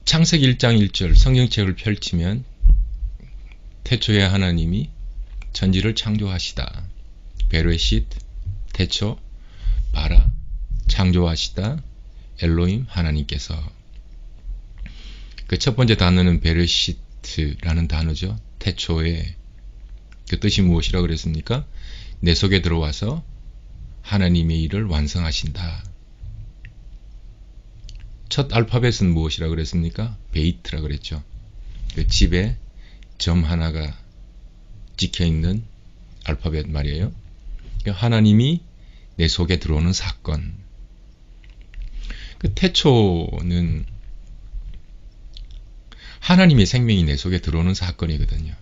창세기 1장 1절 성경책을 펼치면 태초에 하나님이 천지를 창조하시다. 베레싯, 태초, 바라, 창조하시다. 엘로힘, 하나님께서. 그 첫 번째 단어는 베레시트라는 단어죠. 태초에. 그 뜻이 무엇이라고 그랬습니까? 내 속에 들어와서 하나님의 일을 완성하신다. 첫 알파벳은 무엇이라고 그랬습니까? 베이트라고 그랬죠. 그 집에 점 하나가 찍혀있는 알파벳 말이에요. 하나님이 내 속에 들어오는 사건. 그 태초는 하나님의 생명이 내 속에 들어오는 사건이거든요.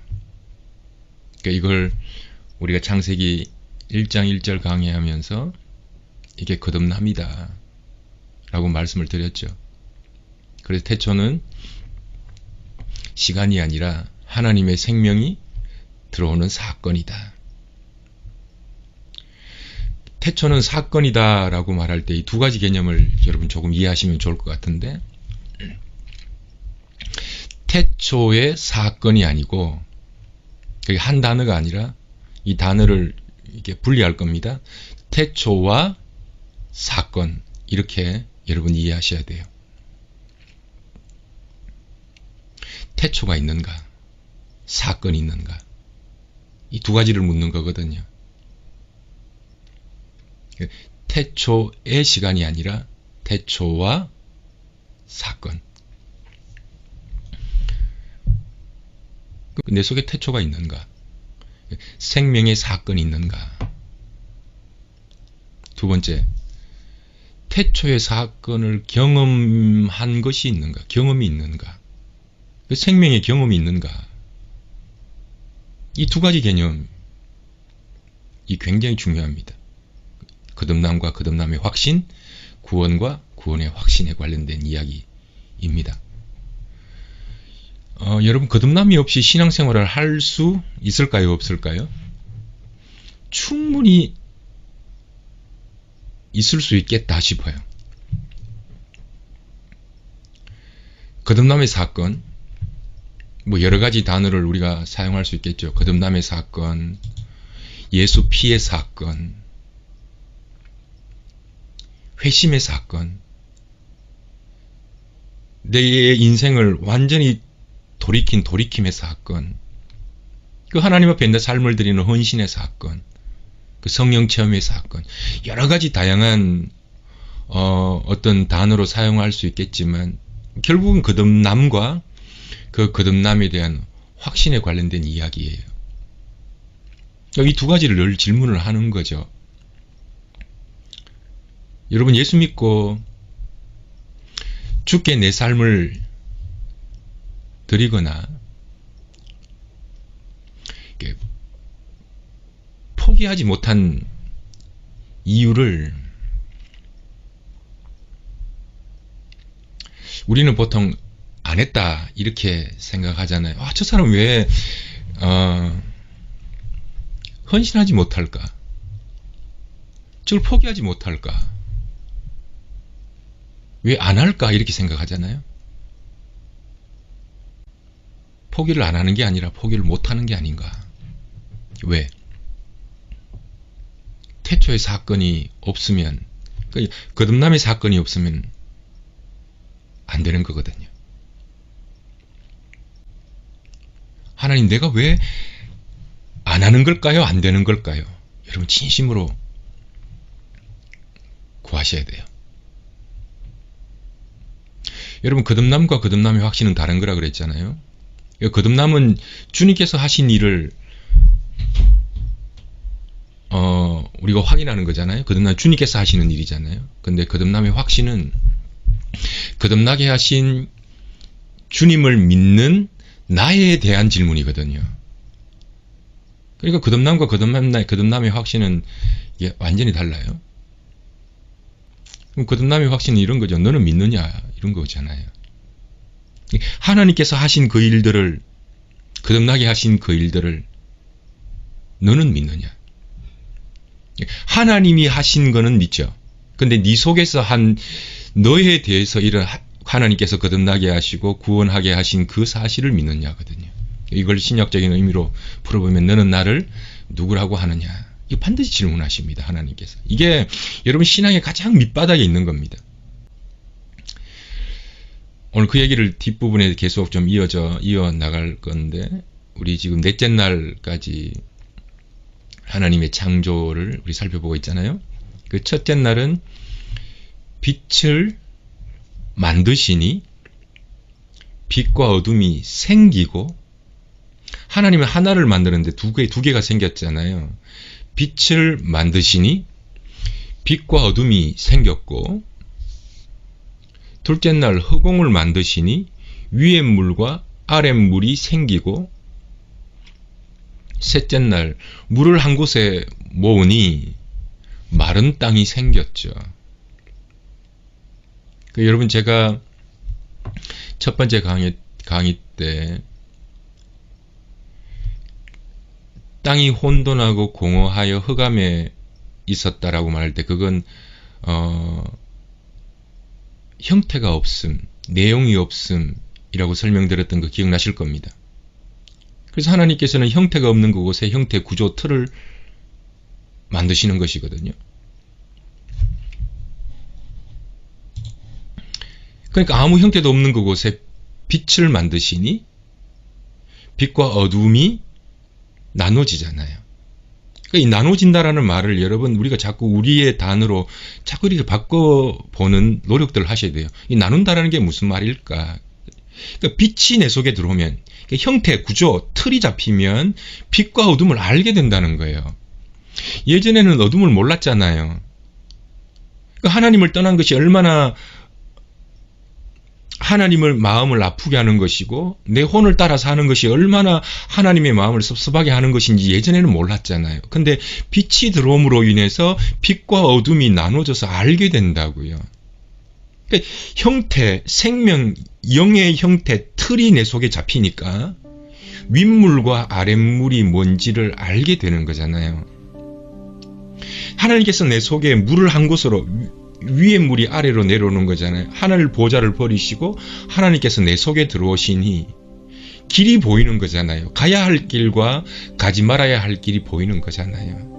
그러니까 이걸 우리가 창세기 1장 1절 강의하면서 이게 거듭남이다 라고 말씀을 드렸죠. 그래서 태초는 시간이 아니라 하나님의 생명이 들어오는 사건이다. 태초는 사건이다 라고 말할 때 이 두 가지 개념을 여러분 조금 이해하시면 좋을 것 같은데, 태초의 사건이 아니고, 그게 한 단어가 아니라 이 단어를 이렇게 분리할 겁니다. 태초와 사건, 이렇게 여러분 이해하셔야 돼요. 태초가 있는가, 사건이 있는가, 이 두 가지를 묻는 거거든요. 태초의 시간이 아니라 태초와 사건. 내 속에 태초가 있는가, 생명의 사건이 있는가. 두 번째, 태초의 사건을 경험한 것이 있는가, 경험이 있는가, 생명의 경험이 있는가. 이 두 가지 개념이 굉장히 중요합니다. 거듭남과 거듭남의 확신, 구원과 구원의 확신에 관련된 이야기입니다. 여러분, 거듭남이 없이 신앙생활을 할 수 있을까요, 없을까요? 충분히 있을 수 있겠다 싶어요. 거듭남의 사건, 뭐 여러 가지 단어를 우리가 사용할 수 있겠죠. 거듭남의 사건, 예수 피의 사건, 회심의 사건, 내 인생을 완전히 돌이킨 돌이킴의 사건, 그 하나님 앞에 내 삶을 드리는 헌신의 사건, 그 성령 체험의 사건, 여러 가지 다양한 어떤 단어로 사용할 수 있겠지만 결국은 거듭남과 그 거듭남에 대한 확신에 관련된 이야기예요. 이 두 가지를 늘 질문을 하는 거죠. 여러분, 예수 믿고 주께 내 삶을 드리거나 포기하지 못한 이유를 우리는 보통 안 했다 이렇게 생각하잖아요. 저 사람 왜 헌신하지 못할까? 저걸 포기하지 못할까? 왜 안 할까? 이렇게 생각하잖아요. 포기를 안 하는 게 아니라 포기를 못 하는 게 아닌가. 왜? 태초의 사건이 없으면, 거듭남의 사건이 없으면 안 되는 거거든요. 하나님, 내가 왜 안 하는 걸까요? 안 되는 걸까요? 여러분, 진심으로 구하셔야 돼요. 여러분, 거듭남과 거듭남의 확신은 다른 거라 그랬잖아요. 거듭남은 주님께서 하신 일을 우리가 확인하는 거잖아요. 거듭남 주님께서 하시는 일이잖아요. 근데 거듭남의 확신은 거듭나게 하신 주님을 믿는 나에 대한 질문이거든요. 그러니까 거듭남과 거듭남의 확신은 이게 완전히 달라요. 그럼 거듭남의 확신은 이런 거죠. 너는 믿느냐? 이런 거잖아요. 하나님께서 하신 그 일들을, 거듭나게 하신 그 일들을 너는 믿느냐? 하나님이 하신 거는 믿죠. 근데 네 속에서 한 너에 대해서 이런 하나님께서 거듭나게 하시고 구원하게 하신 그 사실을 믿느냐거든요. 이걸 신약적인 의미로 풀어보면 너는 나를 누구라고 하느냐. 이거 반드시 질문하십니다. 하나님께서. 이게 여러분 신앙의 가장 밑바닥에 있는 겁니다. 오늘 그 얘기를 뒷부분에 계속 좀 이어나갈 건데 우리 지금 넷째 날까지 하나님의 창조를 우리 살펴보고 있잖아요. 그 첫째 날은 빛을 만드시니 빛과 어둠이 생기고 하나님은 하나를 만드는데 두 개가 생겼잖아요. 빛을 만드시니 빛과 어둠이 생겼고 둘째 날 허공을 만드시니 위에 물과 아래 물이 생기고 셋째 날 물을 한 곳에 모으니 마른 땅이 생겼죠. 여러분 제가 첫 번째 강의 때 땅이 혼돈하고 공허하여 흑암에 있었다라고 말할 때 그건 형태가 없음, 내용이 없음이라고 설명드렸던 거 기억나실 겁니다. 그래서 하나님께서는 형태가 없는 그곳에 형태 구조 틀을 만드시는 것이거든요. 그러니까 아무 형태도 없는 그곳에 빛을 만드시니 빛과 어둠이 나눠지잖아요. 그러니까 이 나눠진다라는 말을 여러분 우리가 자꾸 우리의 단어로 자꾸 이렇게 바꿔보는 노력들을 하셔야 돼요. 이 나눈다라는 게 무슨 말일까? 그러니까 빛이 내 속에 들어오면 형태, 구조, 틀이 잡히면 빛과 어둠을 알게 된다는 거예요. 예전에는 어둠을 몰랐잖아요. 그러니까 하나님을 떠난 것이 얼마나 하나님을 마음을 아프게 하는 것이고 내 혼을 따라 사는 것이 얼마나 하나님의 마음을 섭섭하게 하는 것인지 예전에는 몰랐잖아요. 근데 빛이 들어옴으로 인해서 빛과 어둠이 나눠져서 알게 된다고요. 그러니까 형태, 생명, 영의 형태, 틀이 내 속에 잡히니까 윗물과 아랫물이 뭔지를 알게 되는 거잖아요. 하나님께서 내 속에 물을 한 곳으로 위에 물이 아래로 내려오는 거잖아요. 하늘 보좌를 버리시고 하나님께서 내 속에 들어오시니 길이 보이는 거잖아요. 가야 할 길과 가지 말아야 할 길이 보이는 거잖아요.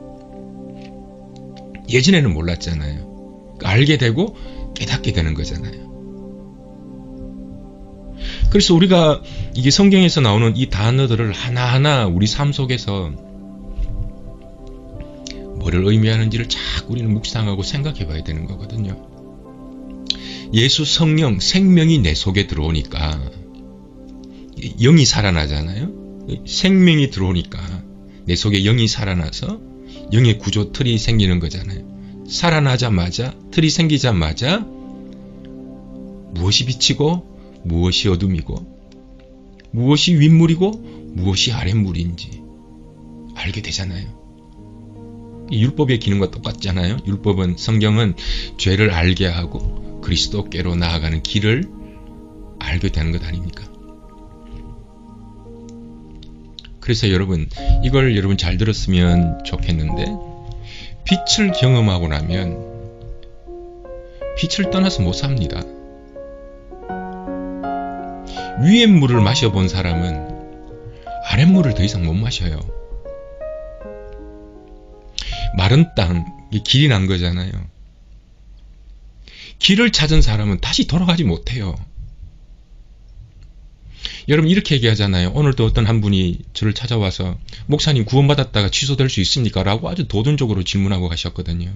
예전에는 몰랐잖아요. 알게 되고 깨닫게 되는 거잖아요. 그래서 우리가 이게 성경에서 나오는 이 단어들을 하나하나 우리 삶 속에서 뭐를 의미하는지를 자꾸 우리는 묵상하고 생각해 봐야 되는 거거든요. 예수 성령 생명이 내 속에 들어오니까 영이 살아나잖아요. 생명이 들어오니까 내 속에 영이 살아나서 영의 구조 틀이 생기는 거잖아요. 살아나자마자 틀이 생기자마자 무엇이 빛이고 무엇이 어둠이고 무엇이 윗물이고 무엇이 아랫물인지 알게 되잖아요. 율법의 기능과 똑같잖아요. 율법은 성경은 죄를 알게 하고 그리스도께로 나아가는 길을 알게 되는 것 아닙니까? 그래서 여러분 이걸 여러분 잘 들었으면 좋겠는데 빛을 경험하고 나면 빛을 떠나서 못 삽니다. 위의 물을 마셔본 사람은 아랫물을 더 이상 못 마셔요. 마른 땅, 길이 난 거잖아요. 길을 찾은 사람은 다시 돌아가지 못해요. 여러분 이렇게 얘기하잖아요. 오늘도 어떤 한 분이 저를 찾아와서 목사님 구원받았다가 취소될 수 있습니까? 라고 아주 도전적으로 질문하고 가셨거든요.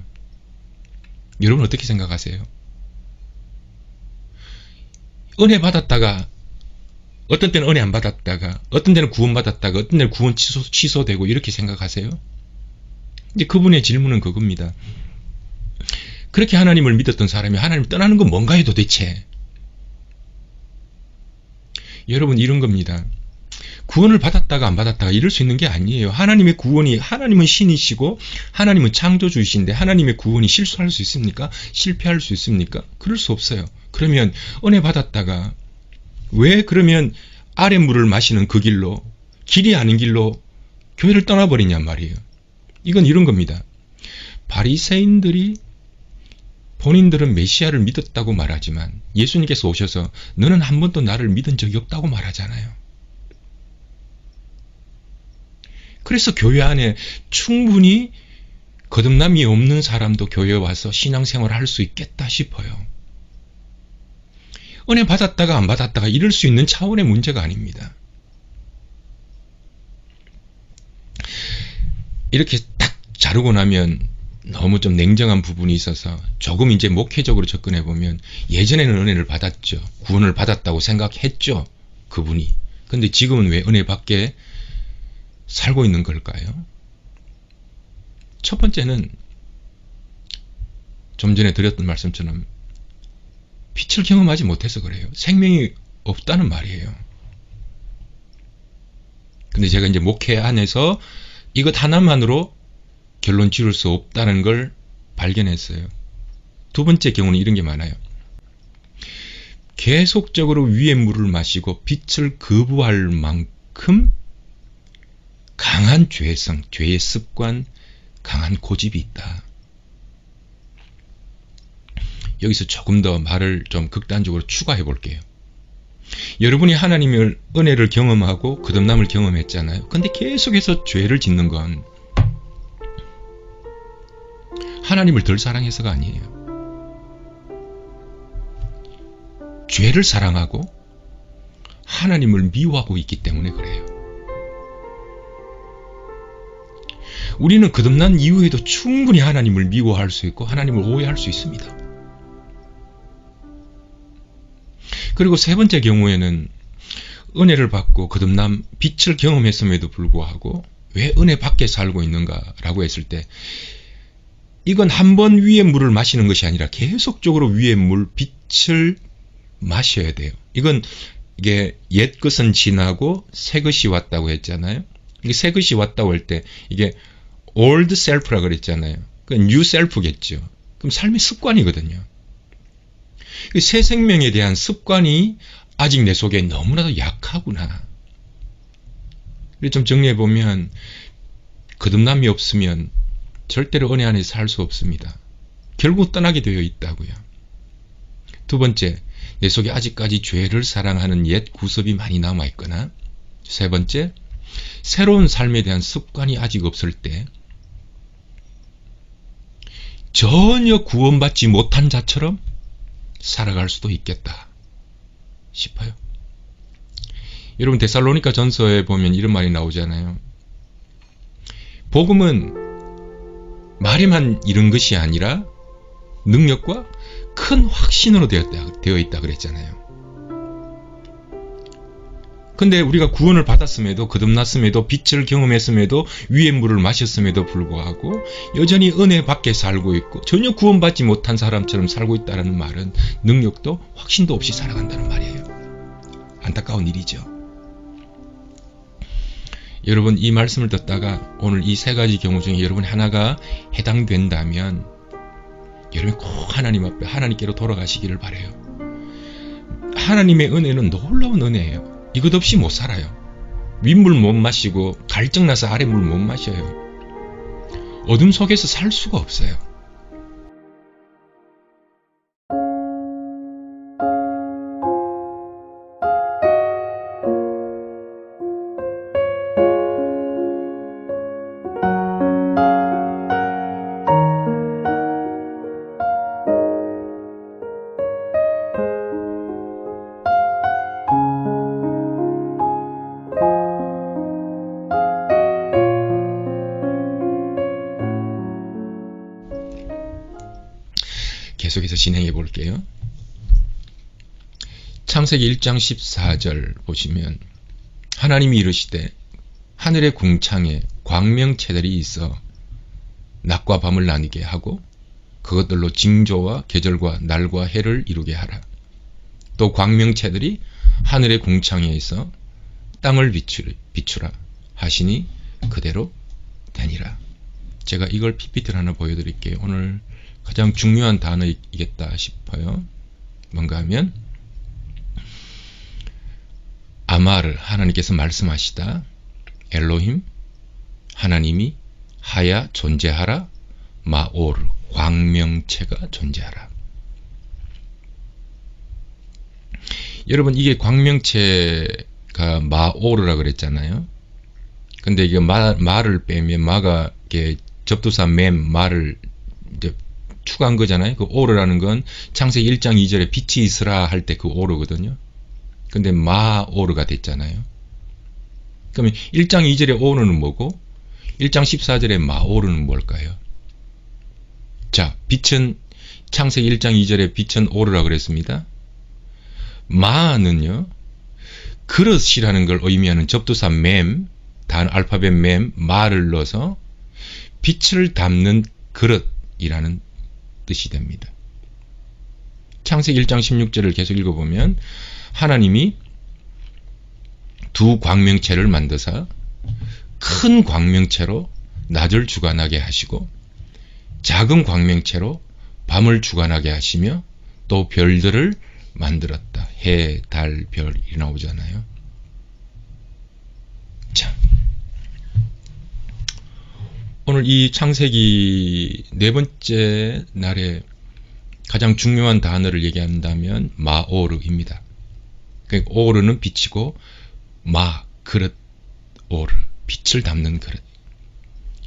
여러분 어떻게 생각하세요? 은혜 받았다가 어떤 때는 은혜 안 받았다가 어떤 때는 구원받았다가 어떤 때는 구원 취소되고 이렇게 생각하세요? 이제 그분의 질문은 그겁니다. 그렇게 하나님을 믿었던 사람이 하나님을 떠나는 건 뭔가요 도대체? 여러분 이런 겁니다. 구원을 받았다가 안 받았다가 이럴 수 있는 게 아니에요. 하나님의 구원이 하나님은 신이시고 하나님은 창조주이신데 하나님의 구원이 실수할 수 있습니까? 실패할 수 있습니까? 그럴 수 없어요. 그러면 은혜 받았다가 왜 그러면 아랫물을 마시는 그 길로 길이 아닌 길로 교회를 떠나버리냔 말이에요. 이건 이런 겁니다. 바리새인들이 본인들은 메시아를 믿었다고 말하지만 예수님께서 오셔서 너는 한 번도 나를 믿은 적이 없다고 말하잖아요. 그래서 교회 안에 충분히 거듭남이 없는 사람도 교회에 와서 신앙생활을 할 수 있겠다 싶어요. 은혜 받았다가 안 받았다가 이럴 수 있는 차원의 문제가 아닙니다. 이렇게 딱 자르고 나면 너무 좀 냉정한 부분이 있어서 조금 이제 목회적으로 접근해 보면 예전에는 은혜를 받았죠. 구원을 받았다고 생각했죠. 그분이. 근데 지금은 왜 은혜 밖에 살고 있는 걸까요? 첫 번째는 좀 전에 드렸던 말씀처럼 빛을 경험하지 못해서 그래요. 생명이 없다는 말이에요. 근데 제가 이제 목회 안에서 이것 하나만으로 결론 지을 수 없다는 걸 발견했어요. 두 번째 경우는 이런 게 많아요. 계속적으로 위의 물을 마시고 빛을 거부할 만큼 강한 죄성, 죄의 습관, 강한 고집이 있다. 여기서 조금 더 말을 좀 극단적으로 추가해 볼게요. 여러분이 하나님의 은혜를 경험하고 거듭남을 경험했잖아요. 근데 계속해서 죄를 짓는 건 하나님을 덜 사랑해서가 아니에요. 죄를 사랑하고 하나님을 미워하고 있기 때문에 그래요. 우리는 거듭난 이후에도 충분히 하나님을 미워할 수 있고 하나님을 오해할 수 있습니다. 그리고 세 번째 경우에는 은혜를 받고 거듭남 빛을 경험했음에도 불구하고 왜 은혜 밖에 살고 있는가라고 했을 때 이건 한 번 위의 물을 마시는 것이 아니라 계속적으로 위의 물, 빛을 마셔야 돼요. 이게 옛 것은 지나고 새 것이 왔다고 했잖아요. 이게 새 것이 왔다고 할 때 이게 old self라 그랬잖아요. 그 new self겠죠. 그럼 삶의 습관이거든요. 새 생명에 대한 습관이 아직 내 속에 너무나도 약하구나. 좀 정리해보면 거듭남이 없으면 절대로 은혜 안에서 살 수 없습니다. 결국 떠나게 되어 있다고요. 두 번째, 내 속에 아직까지 죄를 사랑하는 옛 구습이 많이 남아있거나 세 번째, 새로운 삶에 대한 습관이 아직 없을 때 전혀 구원받지 못한 자처럼 살아갈 수도 있겠다 싶어요. 여러분 데살로니가 전서에 보면 이런 말이 나오잖아요. 복음은 말에만 이런 것이 아니라 능력과 큰 확신으로 되어 있다 그랬잖아요. 근데 우리가 구원을 받았음에도 거듭났음에도 빛을 경험했음에도 위의 물을 마셨음에도 불구하고 여전히 은혜 밖에 살고 있고 전혀 구원받지 못한 사람처럼 살고 있다는 말은 능력도 확신도 없이 살아간다는 말이에요. 안타까운 일이죠. 여러분 이 말씀을 듣다가 오늘 이 세 가지 경우 중에 여러분 하나가 해당된다면 여러분이 꼭 하나님 앞에 하나님께로 돌아가시기를 바라요. 하나님의 은혜는 놀라운 은혜예요. 이것 없이 못 살아요. 윗물 못 마시고 갈증나서 아랫물 못 마셔요. 어둠 속에서 살 수가 없어요. 계속해서 진행해 볼게요. 창세기 1장 14절 보시면 하나님이 이르시되 하늘의 궁창에 광명체들이 있어 낮과 밤을 나뉘게 하고 그것들로 징조와 계절과 날과 해를 이루게 하라. 또 광명체들이 하늘의 궁창에 있어 땅을 비추라 하시니 그대로 되니라. 제가 이걸 PPT를 하나 보여드릴게요. 오늘 가장 중요한 단어이겠다 싶어요. 뭔가 하면 아마르 하나님께서 말씀하시다. 엘로힘 하나님이 하야 존재하라. 마오르 광명체가 존재하라. 여러분 이게 광명체가 마오르라 그랬잖아요. 근데 이게 마를 빼면 마가 이게 접두사 맴 마를 이제 추가한 거잖아요. 그 오르라는 건 창세기 1장 2절에 빛이 있으라 할 때 그 오르거든요. 근데 마오르가 됐잖아요. 그러면 1장 2절의 오르는 뭐고 1장 14절의 마오르는 뭘까요? 자, 빛은 창세기 1장 2절에 빛은 오르라 그랬습니다. 마는요, 그릇이라는 걸 의미하는 접두사 맴, 단 알파벳 맴, 마를 넣어서 빛을 담는 그릇이라는 뜻이 됩니다. 창세기 1장 16절을 계속 읽어보면 하나님이 두 광명체를 만드사 큰 광명체로 낮을 주관하게 하시고 작은 광명체로 밤을 주관하게 하시며 또 별들을 만들었다. 해, 달, 별이 나오잖아요. 자, 오늘 이 창세기 네 번째 날에 가장 중요한 단어를 얘기한다면 마오르입니다. 그러니까 오르는 빛이고 마, 그릇, 오르, 빛을 담는 그릇.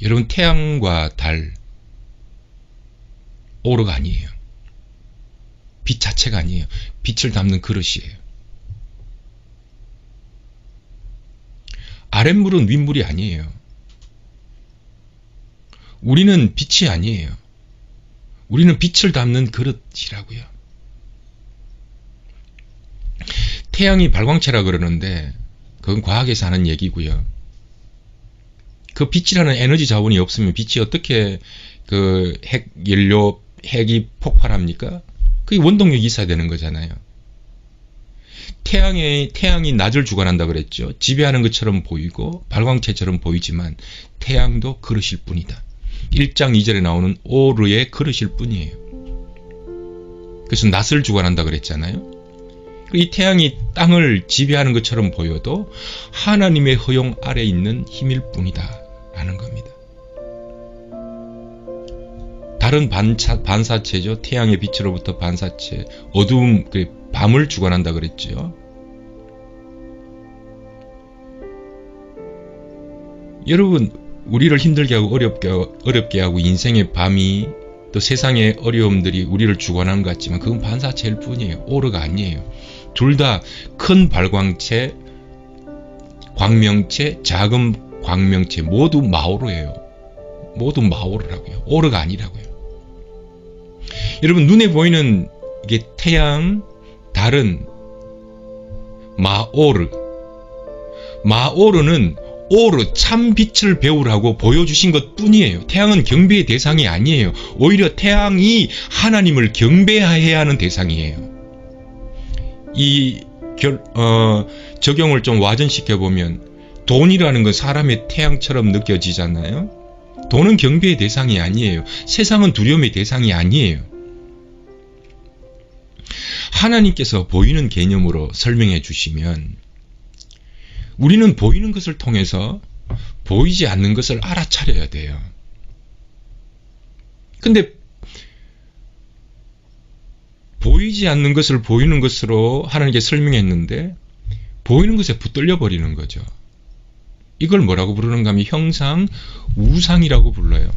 여러분 태양과 달 오르가 아니에요. 빛 자체가 아니에요. 빛을 담는 그릇이에요. 아랫물은 윗물이 아니에요. 우리는 빛이 아니에요. 우리는 빛을 담는 그릇이라고요. 태양이 발광체라 그러는데 그건 과학에서 하는 얘기고요. 그 빛이라는 에너지 자원이 없으면 빛이 어떻게 그 핵연료, 핵이 폭발합니까? 그게 원동력이 있어야 되는 거잖아요. 태양이 낮을 주관한다 그랬죠. 지배하는 것처럼 보이고 발광체처럼 보이지만 태양도 그릇일 뿐이다. 1장 2절에 나오는 오르의 그릇일 뿐이에요. 그래서 낮을 주관한다 그랬잖아요. 이 태양이 땅을 지배하는 것처럼 보여도 하나님의 허용 아래 있는 힘일 뿐이다 라는 겁니다. 달은 반사체죠. 태양의 빛으로부터 반사체, 어두움, 밤을 주관한다 그랬죠. 여러분, 우리를 힘들게 하고 어렵게 하고 인생의 밤이 또 세상의 어려움들이 우리를 주관하는 것 같지만 그건 반사체일 뿐이에요. 오르가 아니에요. 둘 다 큰 발광체, 광명체, 작은 광명체 모두 마오르예요. 모두 마오르라고요. 오르가 아니라고요. 여러분 눈에 보이는 이게 태양, 달은 마오르. 마오르는 오르, 참 빛을 배우라고 보여주신 것 뿐이에요. 태양은 경배의 대상이 아니에요. 오히려 태양이 하나님을 경배해야 하는 대상이에요. 이 적용을 좀 와전시켜보면 돈이라는 건 사람의 태양처럼 느껴지잖아요. 돈은 경배의 대상이 아니에요. 세상은 두려움의 대상이 아니에요. 하나님께서 보이는 개념으로 설명해 주시면 우리는 보이는 것을 통해서 보이지 않는 것을 알아차려야 돼요. 근데 보이지 않는 것을 보이는 것으로 하나님께 설명했는데 보이는 것에 붙들려 버리는 거죠. 이걸 뭐라고 부르는가 하면 형상, 우상이라고 불러요.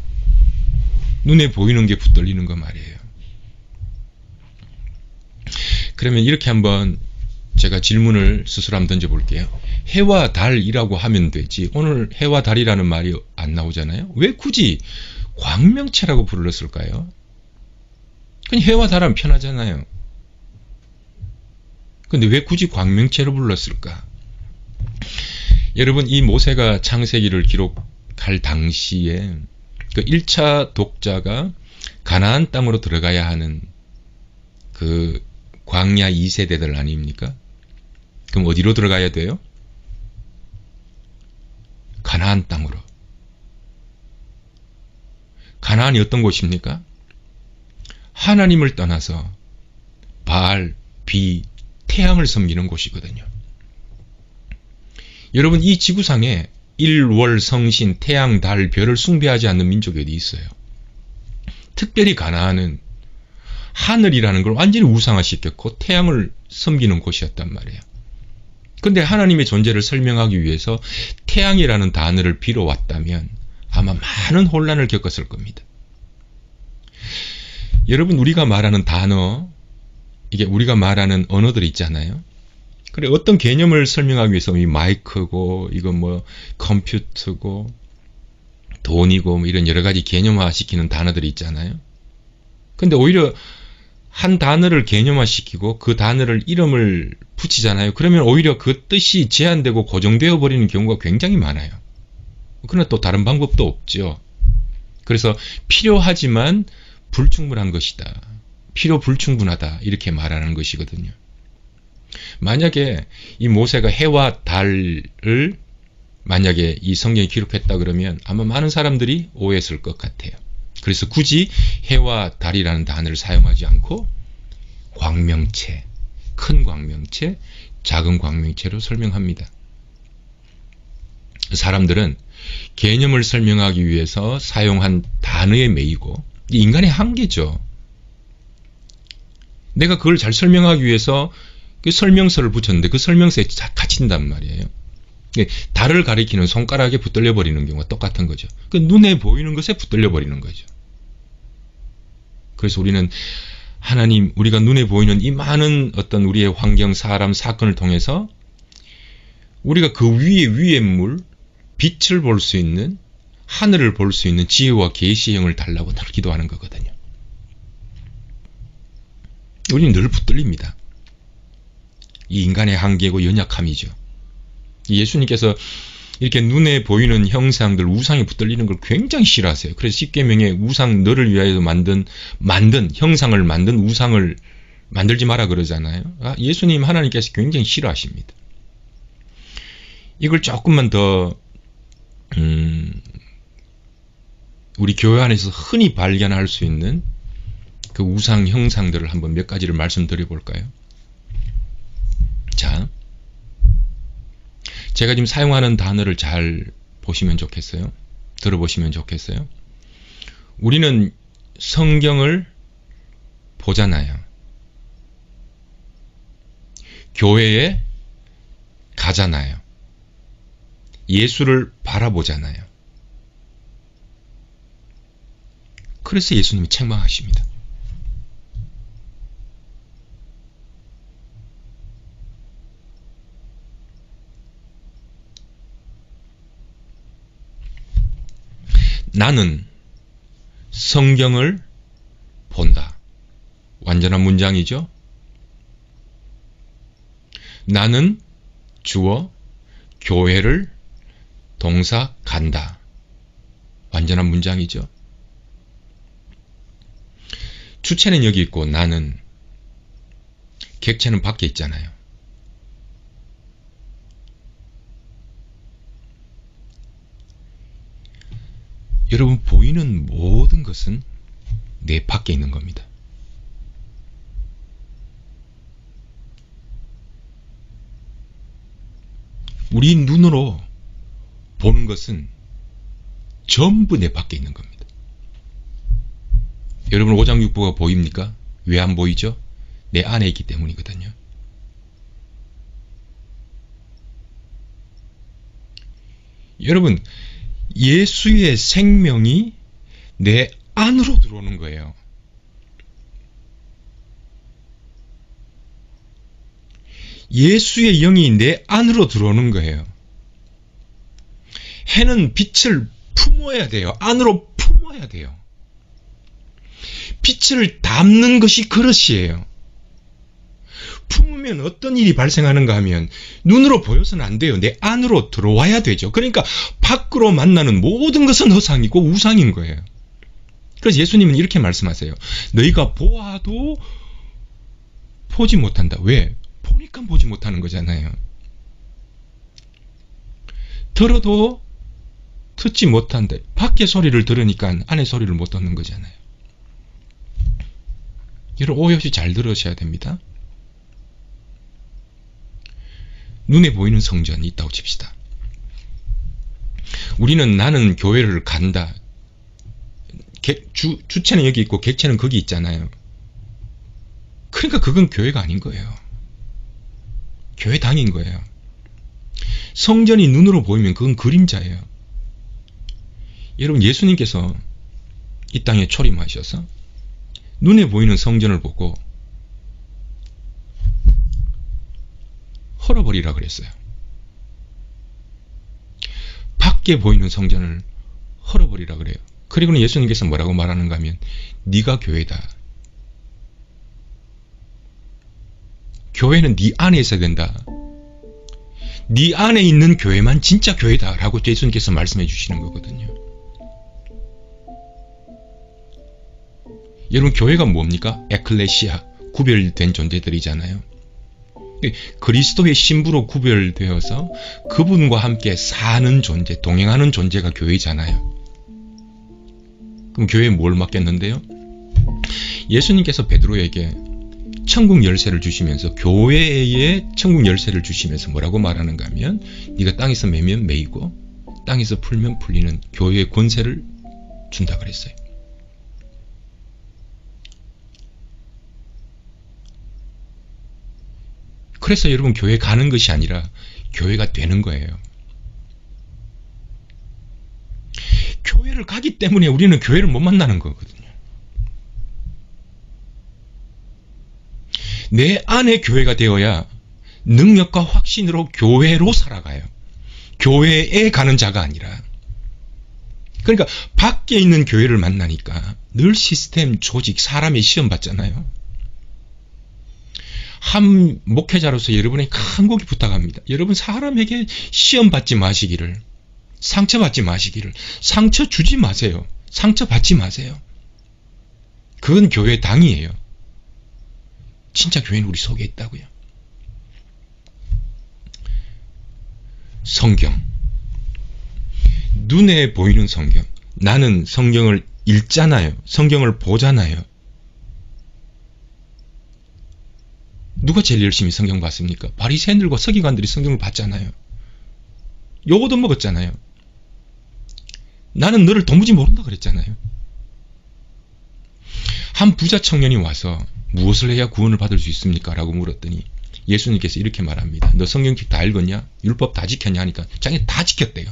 눈에 보이는 게 붙들리는 거 말이에요. 그러면 이렇게 한번 제가 질문을 스스로 한번 던져볼게요. 해와 달이라고 하면 되지 오늘 해와 달이라는 말이 안 나오잖아요. 왜 굳이 광명체라고 불렀을까요? 그냥 해와 달하면 편하잖아요. 근데 왜 굳이 광명체로 불렀을까? 여러분 이 모세가 창세기를 기록할 당시에 그 1차 독자가 가나안 땅으로 들어가야 하는 그 광야 2세대들 아닙니까? 그럼 어디로 들어가야 돼요? 가나안 땅으로. 가나안이 어떤 곳입니까? 하나님을 떠나서 바알, 비, 태양을 섬기는 곳이거든요. 여러분 이 지구상에 일, 월, 성신, 태양, 달, 별을 숭배하지 않는 민족이 어디 있어요? 특별히 가나안은 하늘이라는 걸 완전히 우상화시켰고 태양을 섬기는 곳이었단 말이에요. 근데 하나님의 존재를 설명하기 위해서 태양이라는 단어를 빌어왔다면 아마 많은 혼란을 겪었을 겁니다. 여러분, 우리가 말하는 단어, 이게 우리가 말하는 언어들 있잖아요. 그래, 어떤 개념을 설명하기 위해서 이 마이크고, 이건 뭐 컴퓨터고, 돈이고, 뭐 이런 여러 가지 개념화 시키는 단어들이 있잖아요. 근데 오히려 한 단어를 개념화시키고 그 단어를 이름을 붙이잖아요. 그러면 오히려 그 뜻이 제한되고 고정되어 버리는 경우가 굉장히 많아요. 그러나 또 다른 방법도 없죠. 그래서 필요하지만 불충분한 것이다. 필요 불충분하다. 이렇게 말하는 것이거든요. 만약에 이 모세가 해와 달을 만약에 이 성경에 기록했다 그러면 아마 많은 사람들이 오해했을 것 같아요. 그래서 굳이 해와 달이라는 단어를 사용하지 않고 광명체, 큰 광명체, 작은 광명체로 설명합니다. 사람들은 개념을 설명하기 위해서 사용한 단어에 매이고, 인간의 한계죠. 내가 그걸 잘 설명하기 위해서 그 설명서를 붙였는데 그 설명서에 갇힌단 말이에요. 달을 가리키는 손가락에 붙들려 버리는 경우가 똑같은 거죠. 그 눈에 보이는 것에 붙들려 버리는 거죠. 그래서 우리는 하나님, 우리가 눈에 보이는 이 많은 어떤 우리의 환경, 사람, 사건을 통해서 우리가 그 위의 물, 빛을 볼 수 있는, 하늘을 볼 수 있는 지혜와 계시의 영을 달라고 늘 기도하는 거거든요. 우리는 늘 붙들립니다. 이 인간의 한계고 연약함이죠. 예수님께서 이렇게 눈에 보이는 형상들, 우상에 붙들리는 걸 굉장히 싫어하세요. 그래서 십계명에 우상, 너를 위하여 만든 형상을 만든 우상을 만들지 마라 그러잖아요. 예수님, 하나님께서 굉장히 싫어하십니다. 이걸 조금만 더 우리 교회 안에서 흔히 발견할 수 있는 그 우상 형상들을 한번 몇 가지를 말씀드려 볼까요? 자, 제가 지금 사용하는 단어를 잘 보시면 좋겠어요. 들어보시면 좋겠어요. 우리는 성경을 보잖아요. 교회에 가잖아요. 예수를 바라보잖아요. 그래서 예수님이 책망하십니다. 나는 성경을 본다. 완전한 문장이죠. 나는 주어 교회를 동사 간다. 완전한 문장이죠. 주체는 여기 있고 나는, 객체는 밖에 있잖아요. 여러분, 보이는 모든 것은 내 밖에 있는 겁니다. 우리 눈으로 보는 것은 전부 내 밖에 있는 겁니다. 여러분, 오장육부가 보입니까? 왜 안 보이죠? 내 안에 있기 때문이거든요. 여러분, 예수의 생명이 내 안으로 들어오는 거예요. 예수의 영이 내 안으로 들어오는 거예요. 해는 빛을 품어야 돼요. 안으로 품어야 돼요. 빛을 담는 것이 그릇이에요. 품으면 어떤 일이 발생하는가 하면 눈으로 보여서는 안 돼요. 내 안으로 들어와야 되죠. 그러니까 밖으로 만나는 모든 것은 허상이고 우상인 거예요. 그래서 예수님은 이렇게 말씀하세요. 너희가 보아도 보지 못한다. 왜? 보니까 보지 못하는 거잖아요. 들어도 듣지 못한다. 밖에 소리를 들으니까 안에 소리를 못 듣는 거잖아요. 여러분, 오해 없이 잘 들으셔야 됩니다. 눈에 보이는 성전이 있다고 칩시다. 우리는 나는 교회를 간다. 주체는 여기 있고 객체는 거기 있잖아요. 그러니까 그건 교회가 아닌 거예요. 교회당인 거예요. 성전이 눈으로 보이면 그건 그림자예요. 여러분, 예수님께서 이 땅에 초림하셔서 눈에 보이는 성전을 보고 헐어버리라 그랬어요. 밖에 보이는 성전을 헐어버리라 그래요. 그리고는 예수님께서 뭐라고 말하는가 하면 네가 교회다. 교회는 네 안에 있어야 된다. 네 안에 있는 교회만 진짜 교회다 라고 예수님께서 말씀해 주시는 거거든요. 여러분, 교회가 뭡니까? 에클레시아, 구별된 존재들이잖아요. 그리스도의 신부로 구별되어서 그분과 함께 사는 존재, 동행하는 존재가 교회잖아요. 그럼 교회에 뭘 맡겼는데요? 예수님께서 베드로에게 천국 열쇠를 주시면서, 교회에 천국 열쇠를 주시면서 뭐라고 말하는가 하면 네가 땅에서 매면 매이고 땅에서 풀면 풀리는 교회의 권세를 준다 그랬어요. 그래서 여러분, 교회 가는 것이 아니라 교회가 되는 거예요. 교회를 가기 때문에 우리는 교회를 못 만나는 거거든요. 내 안에 교회가 되어야 능력과 확신으로 교회로 살아가요. 교회에 가는 자가 아니라. 그러니까 밖에 있는 교회를 만나니까 늘 시스템, 조직, 사람의 시험 받잖아요. 한 목회자로서 여러분의 간곡히 부탁합니다. 여러분, 사람에게 시험 받지 마시기를, 상처 받지 마시기를. 상처 주지 마세요. 상처 받지 마세요. 그건 교회 당이에요. 진짜 교회는 우리 속에 있다고요. 성경, 눈에 보이는 성경. 나는 성경을 읽잖아요. 성경을 보잖아요. 누가 제일 열심히 성경 봤습니까? 바리새인들과 서기관들이 성경을 봤잖아요. 요거도 먹었잖아요. 나는 너를 도무지 모른다 그랬잖아요. 한 부자 청년이 와서 무엇을 해야 구원을 받을 수 있습니까? 라고 물었더니 예수님께서 이렇게 말합니다. 너 성경책 다 읽었냐? 율법 다 지켰냐? 하니까 자기는 다 지켰대요.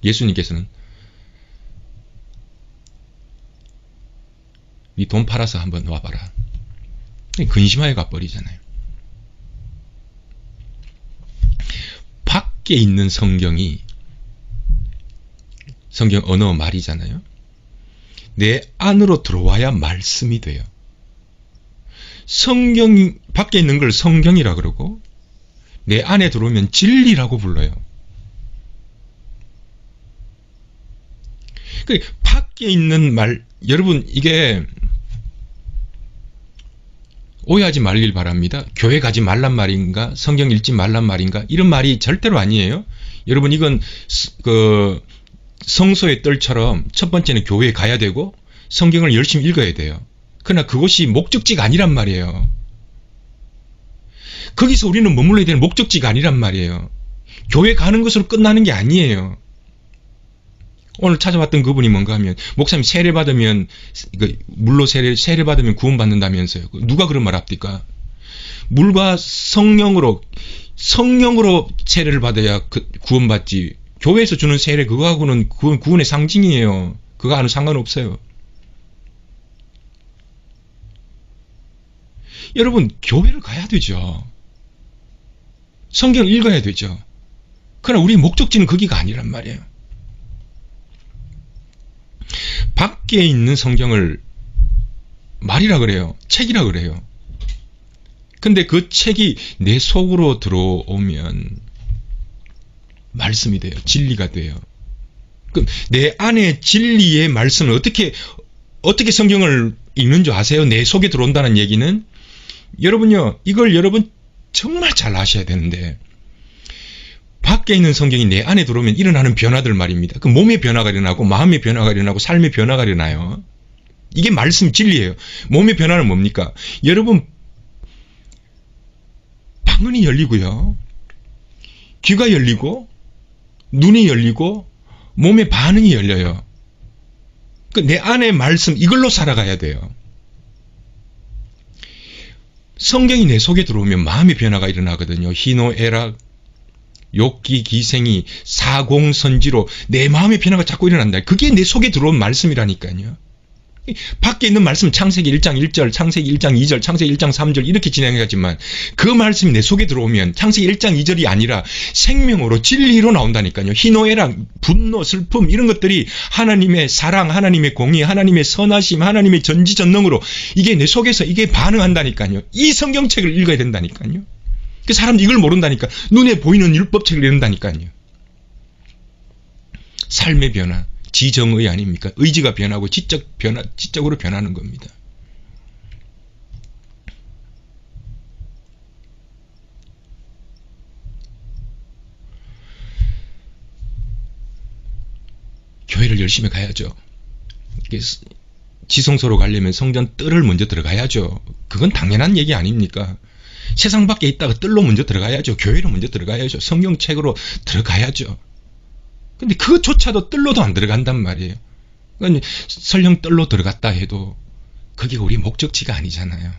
예수님께서는 네 돈 팔아서 한번 와봐라. 근심하여 가버리잖아요. 밖에 있는 성경이, 성경 언어 말이잖아요. 내 안으로 들어와야 말씀이 돼요. 성경 밖에 있는 걸 성경이라 그러고 내 안에 들어오면 진리라고 불러요. 그 밖에 있는 말, 여러분, 이게 오해하지 말길 바랍니다. 교회 가지 말란 말인가? 성경 읽지 말란 말인가? 이런 말이 절대로 아니에요. 여러분, 이건 성소의 뜰처럼 첫 번째는 교회에 가야 되고 성경을 열심히 읽어야 돼요. 그러나 그것이 목적지가 아니란 말이에요. 거기서 우리는 머물러야 되는 목적지가 아니란 말이에요. 교회 가는 것으로 끝나는 게 아니에요. 오늘 찾아왔던 그분이 뭔가 하면, 목사님 세례 받으면, 물로 세례 받으면 구원받는다면서요. 누가 그런 말 합니까? 물과 성령으로 세례를 받아야 구원받지. 교회에서 주는 세례, 그거하고는 구원의 상징이에요. 그거하고는 상관없어요. 여러분, 교회를 가야 되죠. 성경을 읽어야 되죠. 그러나 우리 목적지는 거기가 아니란 말이에요. 밖에 있는 성경을 말이라 그래요. 책이라 그래요. 근데 그 책이 내 속으로 들어오면 말씀이 돼요. 진리가 돼요. 그럼 내 안에 진리의 말씀을 어떻게 성경을 읽는 줄 아세요? 내 속에 들어온다는 얘기는, 여러분요, 이걸 여러분 정말 잘 아셔야 되는데, 밖에 있는 성경이 내 안에 들어오면 일어나는 변화들 말입니다. 그 몸의 변화가 일어나고 마음의 변화가 일어나고 삶의 변화가 일어나요. 이게 말씀 진리예요. 몸의 변화는 뭡니까? 여러분, 방언이 열리고요. 귀가 열리고 눈이 열리고 몸의 반응이 열려요. 내 안의 말씀, 이걸로 살아가야 돼요. 성경이 내 속에 들어오면 마음의 변화가 일어나거든요. 희노애락, 욕기, 기생이, 사공선지로 내 마음의 변화가 자꾸 일어난다. 그게 내 속에 들어온 말씀이라니까요. 밖에 있는 말씀은 창세기 1장 1절, 창세기 1장 2절, 창세기 1장 3절 이렇게 진행하지만 그 말씀이 내 속에 들어오면 창세기 1장 2절이 아니라 생명으로 진리로 나온다니까요. 희노애락, 분노, 슬픔 이런 것들이 하나님의 사랑, 하나님의 공의, 하나님의 선하심, 하나님의 전지전능으로 이게 내 속에서 이게 반응한다니까요. 이 성경책을 읽어야 된다니까요. 그 사람들이 이걸 모른다니까. 눈에 보이는 율법책을 읽는다니까요. 삶의 변화. 지정의 아닙니까? 의지가 변하고 지적으로 변하는 겁니다. 교회를 열심히 가야죠. 지성소로 가려면 성전 뜰을 먼저 들어가야죠. 그건 당연한 얘기 아닙니까? 세상 밖에 있다가 뜰로 먼저 들어가야죠. 교회로 먼저 들어가야죠. 성경책으로 들어가야죠. 근데 그것조차도 뜰로도 안 들어간단 말이에요. 그러니까 설령 뜰로 들어갔다 해도 그게 우리 목적지가 아니잖아요.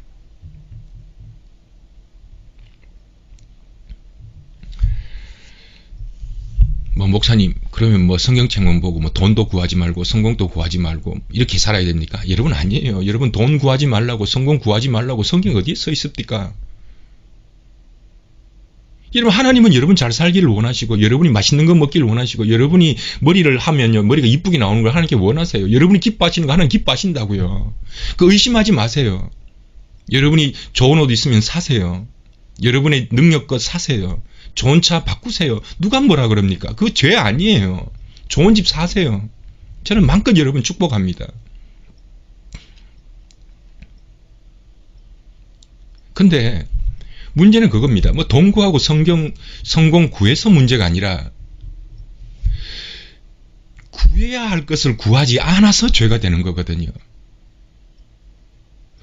목사님 그러면 성경책만 보고 돈도 구하지 말고 성공도 구하지 말고 이렇게 살아야 됩니까? 여러분 아니에요. 여러분 돈 구하지 말라고 성공 구하지 말라고 성경 어디에 써 있습니까? 여러분 하나님은 여러분 잘 살기를 원하시고 여러분이 맛있는 거 먹기를 원하시고 여러분이 머리를 하면요 머리가 이쁘게 나오는 걸 하나님께 원하세요. 여러분이 기뻐하시는 거 하나님 기뻐하신다고요. 그 의심하지 마세요. 여러분이 좋은 옷 있으면 사세요. 여러분의 능력껏 사세요. 좋은 차 바꾸세요. 누가 뭐라 그럽니까? 그거 죄 아니에요. 좋은 집 사세요. 저는 마음껏 여러분 축복합니다. 근데 문제는 그겁니다. 돈 구하고 성공 구해서 문제가 아니라 구해야 할 것을 구하지 않아서 죄가 되는 거거든요.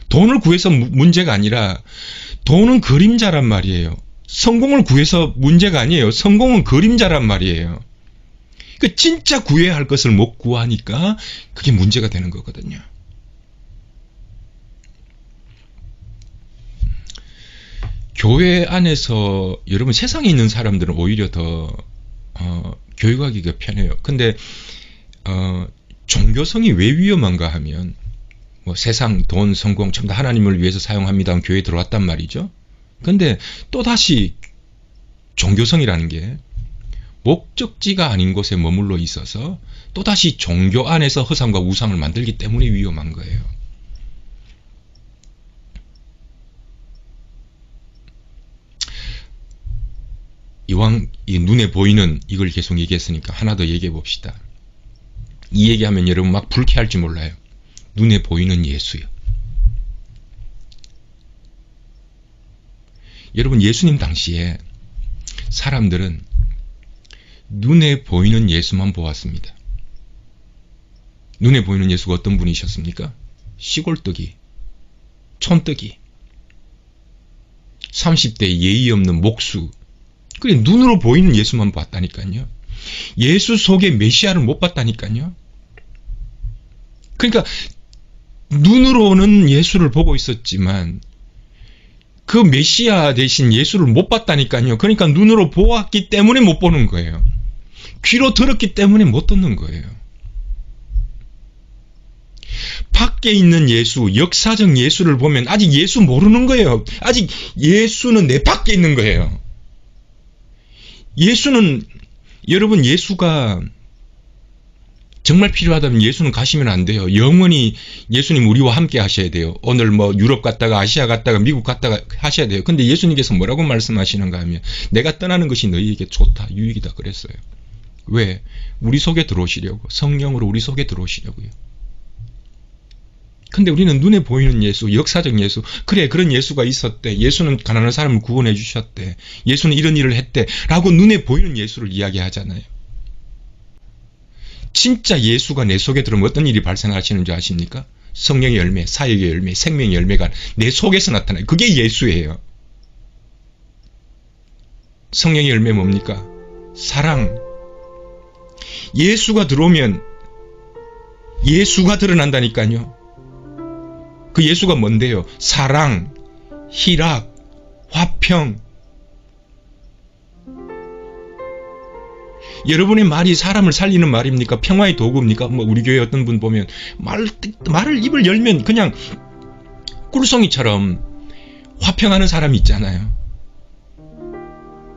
돈을 구해서 문제가 아니라 돈은 그림자란 말이에요. 성공을 구해서 문제가 아니에요. 성공은 그림자란 말이에요. 그러니까 진짜 구해야 할 것을 못 구하니까 그게 문제가 되는 거거든요. 교회 안에서 여러분 세상에 있는 사람들은 오히려 더 교육하기가 편해요. 근데 종교성이 왜 위험한가 하면 세상, 돈, 성공 전부 다 하나님을 위해서 사용합니다 하면 교회에 들어왔단 말이죠. 근데 또다시 종교성이라는 게 목적지가 아닌 곳에 머물러 있어서 또다시 종교 안에서 허상과 우상을 만들기 때문에 위험한 거예요. 이왕 이 눈에 보이는 이걸 계속 얘기했으니까 하나 더 얘기해 봅시다. 이 얘기하면 여러분 막 불쾌할지 몰라요. 눈에 보이는 예수요. 여러분 예수님 당시에 사람들은 눈에 보이는 예수만 보았습니다. 눈에 보이는 예수가 어떤 분이셨습니까? 시골뜨기, 촌뜨기, 30대 예의 없는 목수. 그래 눈으로 보이는 예수만 봤다니까요. 예수 속에 메시아를 못 봤다니까요. 그러니까 눈으로는 예수를 보고 있었지만 그 메시아 대신 예수를 못 봤다니까요. 그러니까 눈으로 보았기 때문에 못 보는 거예요. 귀로 들었기 때문에 못 듣는 거예요. 밖에 있는 예수, 역사적 예수를 보면 아직 예수 모르는 거예요. 아직 예수는 내 밖에 있는 거예요. 예수는 여러분 예수가 정말 필요하다면 예수는 가시면 안 돼요. 영원히 예수님 우리와 함께 하셔야 돼요. 오늘 유럽 갔다가 아시아 갔다가 미국 갔다가 하셔야 돼요. 근데 예수님께서 뭐라고 말씀하시는가 하면 내가 떠나는 것이 너희에게 좋다, 유익이다 그랬어요. 왜? 우리 속에 들어오시려고. 성령으로 우리 속에 들어오시려고요. 근데 우리는 눈에 보이는 예수, 역사적 예수, 그래 그런 예수가 있었대. 예수는 가난한 사람을 구원해 주셨대. 예수는 이런 일을 했대. 라고 눈에 보이는 예수를 이야기하잖아요. 진짜 예수가 내 속에 들어오면 어떤 일이 발생하시는 줄 아십니까? 성령의 열매, 사역의 열매, 생명의 열매가 내 속에서 나타나요. 그게 예수예요. 성령의 열매 뭡니까? 사랑. 예수가 들어오면 예수가 드러난다니까요. 그 예수가 뭔데요? 사랑, 희락, 화평. 여러분의 말이 사람을 살리는 말입니까? 평화의 도구입니까? 우리 교회 어떤 분 보면 말을 입을 열면 그냥 꿀송이처럼 화평하는 사람이 있잖아요.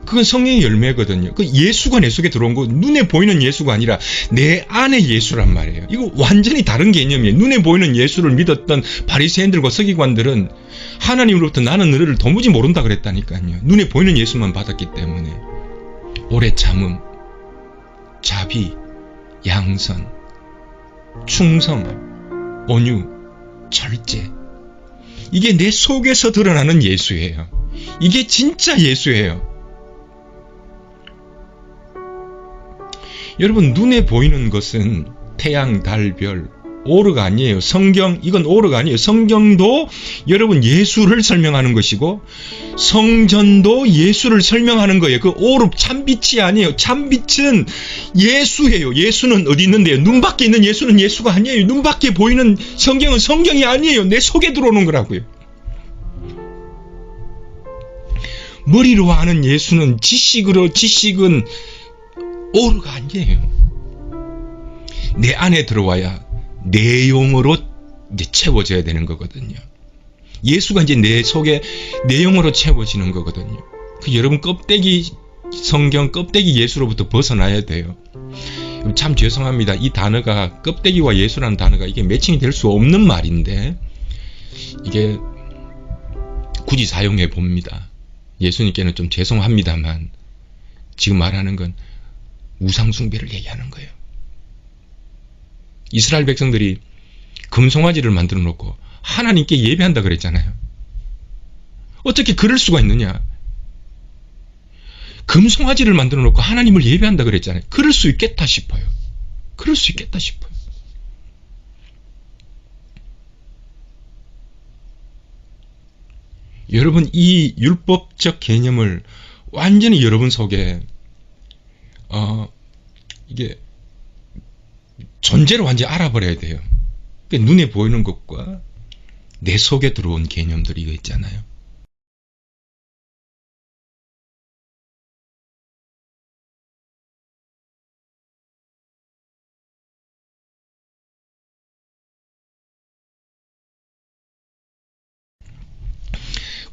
그건 성령의 열매거든요. 그 예수가 내 속에 들어온 거, 눈에 보이는 예수가 아니라 내 안의 예수란 말이에요. 이거 완전히 다른 개념이에요. 눈에 보이는 예수를 믿었던 바리새인들과 서기관들은 하나님으로부터 나는 너를 도무지 모른다 그랬다니까요. 눈에 보이는 예수만 받았기 때문에. 오래 참음, 자비, 양선, 충성, 온유, 절제. 이게 내 속에서 드러나는 예수예요. 이게 진짜 예수예요. 여러분, 눈에 보이는 것은 태양, 달, 별, 오르가 아니에요. 성경, 이건 오르가 아니에요. 성경도 여러분 예수를 설명하는 것이고 성전도 예수를 설명하는 거예요. 그 오르 참빛이 아니에요. 참빛은 예수예요. 예수는 어디 있는데요? 눈 밖에 있는 예수는 예수가 아니에요. 눈 밖에 보이는 성경은 성경이 아니에요. 내 속에 들어오는 거라고요. 머리로 아는 예수는 지식은 오르가 아니에요. 내 안에 들어와야 내용으로 이제 채워져야 되는 거거든요. 예수가 이제 내 속에 내용으로 채워지는 거거든요. 그 여러분 껍데기 성경 껍데기 예수로부터 벗어나야 돼요. 참 죄송합니다. 이 단어가 껍데기와 예수라는 단어가 이게 매칭이 될 수 없는 말인데 이게 굳이 사용해 봅니다. 예수님께는 좀 죄송합니다만 지금 말하는 건 우상 숭배를 얘기하는 거예요. 이스라엘 백성들이 금송아지를 만들어 놓고 하나님께 예배한다 그랬잖아요. 어떻게 그럴 수가 있느냐? 금송아지를 만들어 놓고 하나님을 예배한다 그랬잖아요. 그럴 수 있겠다 싶어요. 그럴 수 있겠다 싶어요. 여러분, 이 율법적 개념을 완전히 여러분 속에 이게 존재를 완전히 알아버려야 돼요. 그러니까 눈에 보이는 것과 내 속에 들어온 개념들이 이거 있잖아요.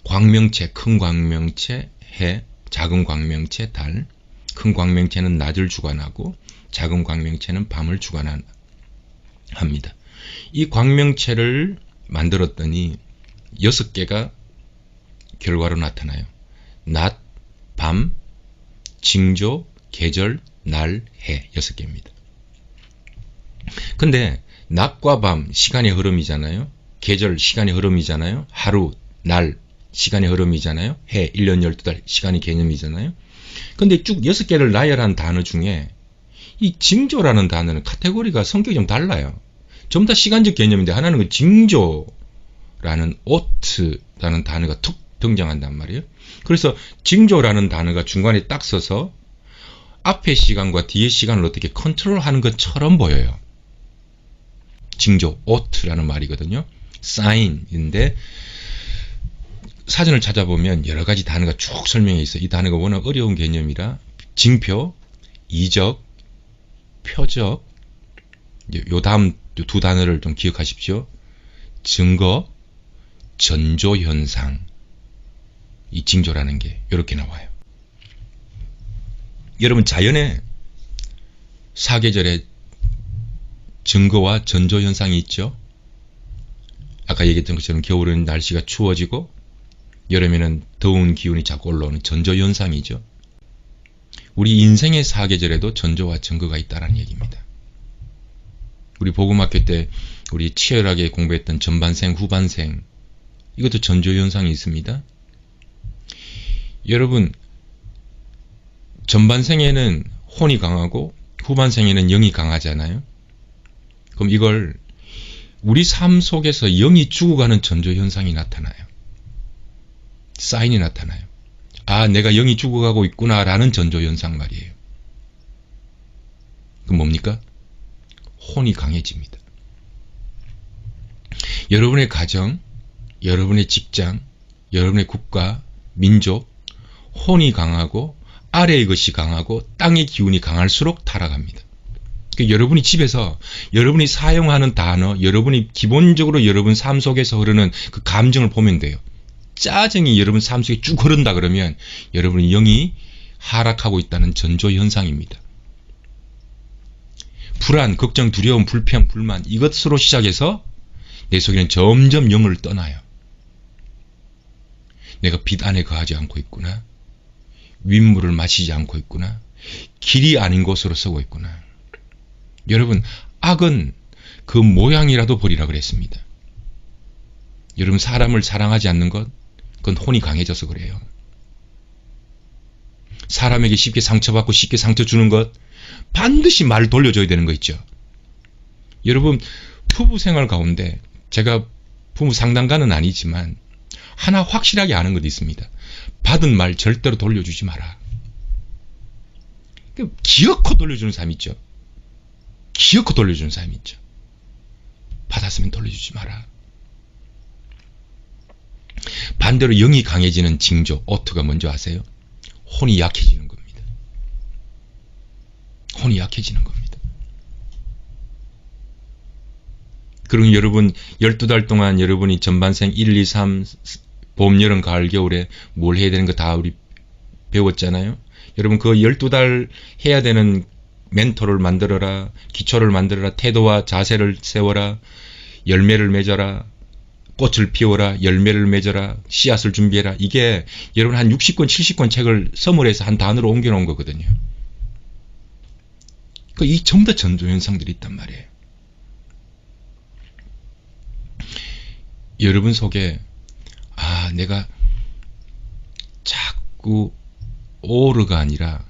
광명체, 큰 광명체, 해, 작은 광명체, 달. 큰 광명체는 낮을 주관하고 작은 광명체는 밤을 주관합니다. 이 광명체를 만들었더니 6개가 결과로 나타나요. 낮, 밤, 징조, 계절, 날, 해 6개입니다. 근데 낮과 밤 시간의 흐름이잖아요. 계절 시간의 흐름이잖아요. 하루, 날 시간의 흐름이잖아요. 해 1년 12달 시간의 개념이잖아요. 근데 쭉 6개를 나열한 단어 중에 이 징조라는 단어는 카테고리가 성격이 좀 달라요. 전부 다 시간적 개념인데 하나는 그 징조라는 오트라는 단어가 툭 등장한단 말이에요. 그래서 징조라는 단어가 중간에 딱 서서 앞의 시간과 뒤의 시간을 어떻게 컨트롤하는 것처럼 보여요. 징조, 오트라는 말이거든요. 사인인데 사전을 찾아보면 여러 가지 단어가 쭉 설명해 있어요. 이 단어가 워낙 어려운 개념이라 징표, 이적, 표적, 요 다음 두 단어를 좀 기억하십시오. 증거, 전조현상. 이 징조라는 게 이렇게 나와요. 여러분 자연의 사계절에 증거와 전조현상이 있죠. 아까 얘기했던 것처럼 겨울은 날씨가 추워지고 여름에는 더운 기운이 자꾸 올라오는 전조현상이죠. 우리 인생의 사계절에도 전조와 증거가 있다는 얘기입니다. 우리 복음학교 때 우리 치열하게 공부했던 전반생, 후반생 이것도 전조현상이 있습니다. 여러분 전반생에는 혼이 강하고 후반생에는 영이 강하잖아요. 그럼 이걸 우리 삶 속에서 영이 죽어가는 전조현상이 나타나요. 사인이 나타나요. 아, 내가 영이 죽어가고 있구나 라는 전조현상 말이에요. 그럼 뭡니까? 혼이 강해집니다. 여러분의 가정, 여러분의 직장, 여러분의 국가, 민족, 혼이 강하고 아래의 것이 강하고 땅의 기운이 강할수록 타락합니다. 그러니까 여러분이 집에서 여러분이 사용하는 단어, 여러분이 기본적으로 여러분 삶 속에서 흐르는 그 감정을 보면 돼요. 짜증이 여러분 삶 속에 쭉 흐른다 그러면 여러분의 영이 하락하고 있다는 전조현상입니다. 불안, 걱정, 두려움, 불평, 불만 이것으로 시작해서 내 속에는 점점 영을 떠나요. 내가 빛 안에 거하지 않고 있구나. 윗물을 마시지 않고 있구나. 길이 아닌 곳으로 서고 있구나. 여러분, 악은 그 모양이라도 버리라 그랬습니다. 여러분, 사람을 사랑하지 않는 것, 그건 혼이 강해져서 그래요. 사람에게 쉽게 상처받고 쉽게 상처 주는 것, 반드시 말 돌려줘야 되는 거 있죠. 여러분, 부부 생활 가운데 제가 부부 상담가는 아니지만 하나 확실하게 아는 것도 있습니다. 받은 말 절대로 돌려주지 마라. 기어코 돌려주는 사람이 있죠. 기어코 돌려주는 사람이 있죠. 받았으면 돌려주지 마라. 반대로 영이 강해지는 징조, 어투가 뭔지 아세요? 혼이 약해지는 겁니다. 혼이 약해지는 겁니다. 그럼 여러분 12달 동안 여러분이 전반생 1, 2, 3 봄, 여름, 가을, 겨울에 뭘 해야 되는 거 다 우리 배웠잖아요. 여러분 그 12달 해야 되는 멘토를 만들어라. 기초를 만들어라. 태도와 자세를 세워라. 열매를 맺어라. 꽃을 피워라. 열매를 맺어라. 씨앗을 준비해라. 이게 여러분 한 60권 70권 책을 서물해서 한 단어로 옮겨놓은 거거든요. 이 전부 다 전조현상들이 있단 말이에요. 여러분 속에 내가 자꾸 오르가 아니라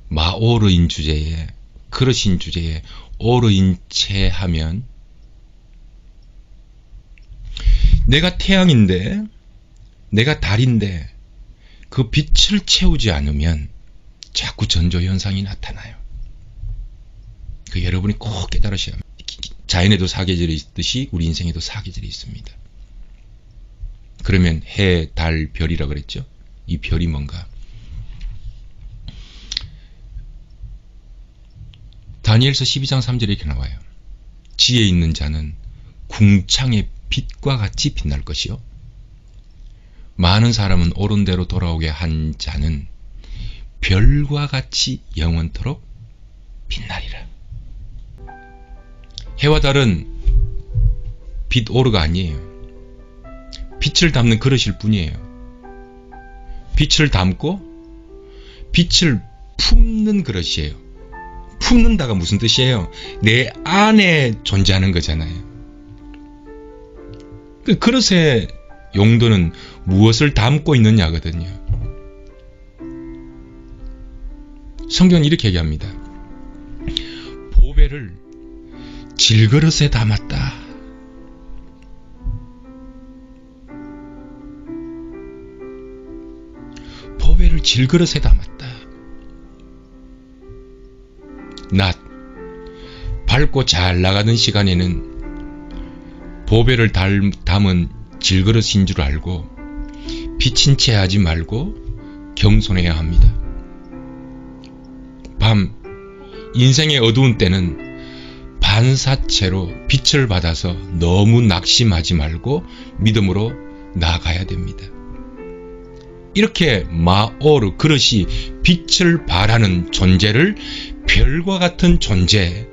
마오르인 주제에, 그릇인 주제에 오르인 채 하면 내가 태양인데 내가 달인데 그 빛을 채우지 않으면 자꾸 전조현상이 나타나요. 여러분이 꼭 깨달으셔야 합니다. 자연에도 사계절이 있듯이 우리 인생에도 사계절이 있습니다. 그러면 해, 달, 별이라 그랬죠. 이 별이 뭔가? 다니엘서 12장 3절에 이렇게 나와요. 지혜 있는 자는 궁창의 빛과 같이 빛날 것이요. 많은 사람은 옳은 대로 돌아오게 한 자는 별과 같이 영원토록 빛나리라. 해와 달은 빛 오르가 아니에요. 빛을 담는 그릇일 뿐이에요. 빛을 담고 빛을 품는 그릇이에요. 품는다가 무슨 뜻이에요? 내 안에 존재하는 거잖아요. 그 그릇의 용도는 무엇을 담고 있느냐거든요. 성경은 이렇게 얘기합니다. 보배를 질그릇에 담았다. 보배를 질그릇에 담았다. 낮, 밝고 잘 나가는 시간에는 보배를 담은 질그릇인 줄 알고 비친 채 하지 말고 겸손해야 합니다. 밤, 인생의 어두운 때는 반사체로 빛을 받아서 너무 낙심하지 말고 믿음으로 나아가야 됩니다. 이렇게 마오르, 그릇이 빛을 발하는 존재를 별과 같은 존재라고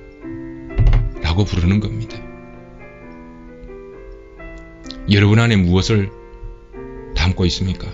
부르는 겁니다. 여러분 안에 무엇을 담고 있습니까?